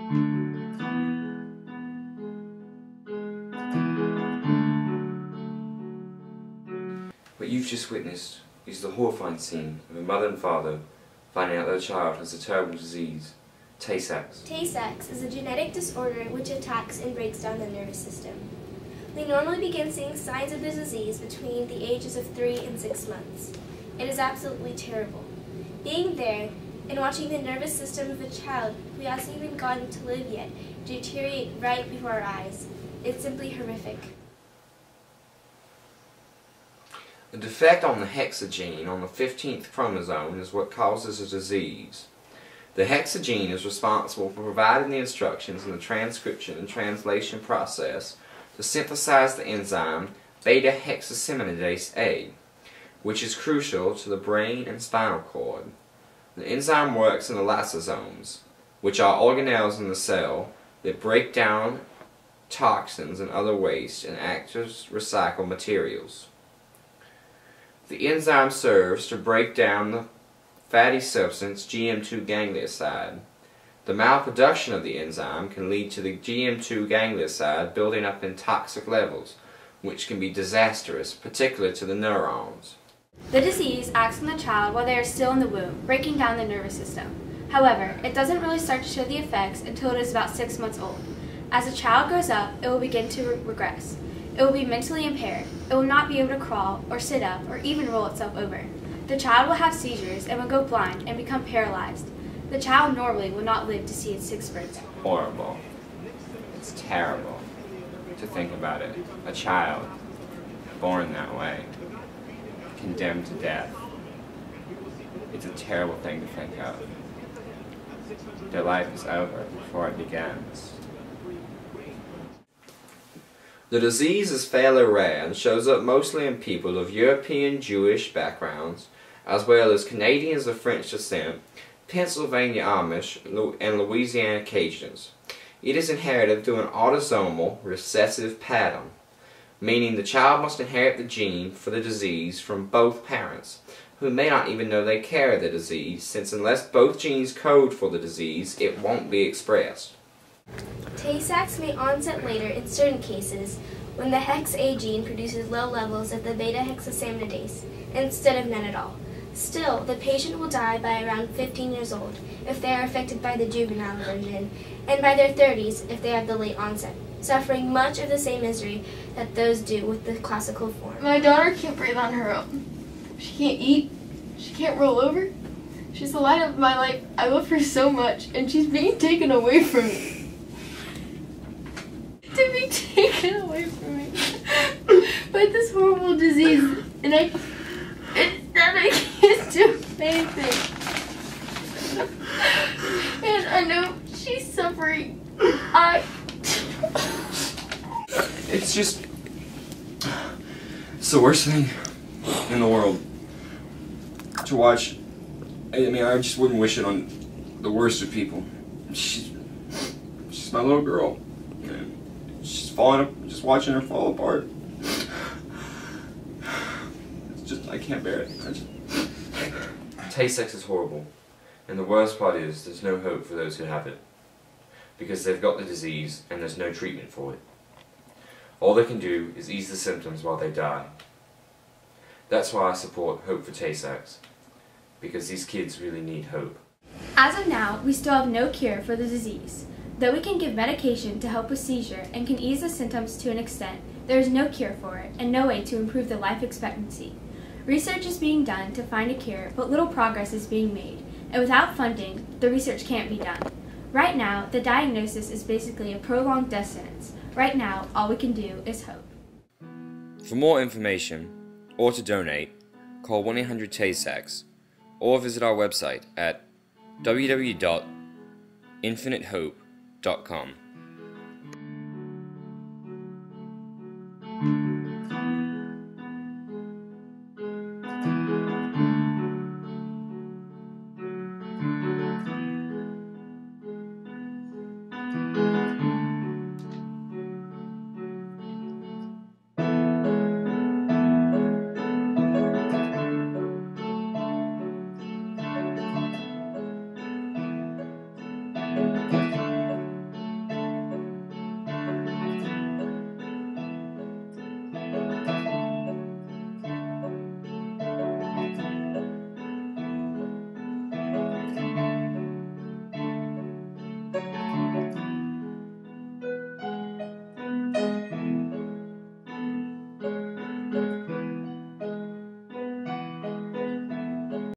What you've just witnessed is the horrifying scene of a mother and father finding out their child has a terrible disease, Tay-Sachs. Tay-Sachs is a genetic disorder which attacks and breaks down the nervous system. We normally begin seeing signs of the disease between the ages of 3 and 6 months. It is absolutely terrible. Being there and watching the nervous system of a child who hasn't even gotten to live yet deteriorate right before our eyes. It's simply horrific. A defect on the hexa gene on the 15th chromosome is what causes the disease. The hexa gene is responsible for providing the instructions in the transcription and translation process to synthesize the enzyme beta-hexaceminidase A, which is crucial to the brain and spinal cord. The enzyme works in the lysosomes, which are organelles in the cell that break down toxins and other waste and act as recycled materials. The enzyme serves to break down the fatty substance GM2 ganglioside. The malproduction of the enzyme can lead to the GM2 ganglioside building up in toxic levels, which can be disastrous, particularly to the neurons. The disease acts on the child while they are still in the womb, breaking down the nervous system. However, it doesn't really start to show the effects until it is about 6 months old. As the child grows up, it will begin to regress. It will be mentally impaired. It will not be able to crawl or sit up or even roll itself over. The child will have seizures and will go blind and become paralyzed. The child normally will not live to see its 6th birthday. Horrible. It's terrible to think about it. A child born that way, condemned to death. It's a terrible thing to think of. Their life is over before it begins. The disease is fairly rare and shows up mostly in people of European Jewish backgrounds, as well as Canadians of French descent, Pennsylvania Amish, and Louisiana Cajuns. It is inherited through an autosomal recessive pattern, meaning the child must inherit the gene for the disease from both parents, who may not even know they carry the disease, since unless both genes code for the disease, it won't be expressed. Tay-Sachs may onset later in certain cases when the hex A gene produces low levels of the beta-hexaceminidase instead of none at all. Still, the patient will die by around 15 years old if they are affected by the juvenile version, and by their 30s if they have the late onset, suffering much of the same misery that those do with the classical form. My daughter can't breathe on her own. She can't eat. She can't roll over. She's the light of my life. I love her so much, and she's being taken away from me. To be taken away from me by this horrible disease, and I can't do anything. And I know she's suffering. It's just... it's the worst thing in the world to watch. I mean, I just wouldn't wish it on the worst of people. She's my little girl. She's falling up, just watching her fall apart. It's just, I can't bear it. Tay-Sachs is horrible. And the worst part is, there's no hope for those who have it. Because they've got the disease, and there's no treatment for it. All they can do is ease the symptoms while they die. That's why I support Hope for Tay-Sachs. Because these kids really need hope. As of now, we still have no cure for the disease. Though we can give medication to help with seizure and can ease the symptoms to an extent, there is no cure for it and no way to improve the life expectancy. Research is being done to find a cure, but little progress is being made, and without funding, the research can't be done. Right now, the diagnosis is basically a prolonged death sentence. Right now, all we can do is hope. For more information, or to donate, call 1-800-TAY-SACS, or visit our website at www.infinitehope.com.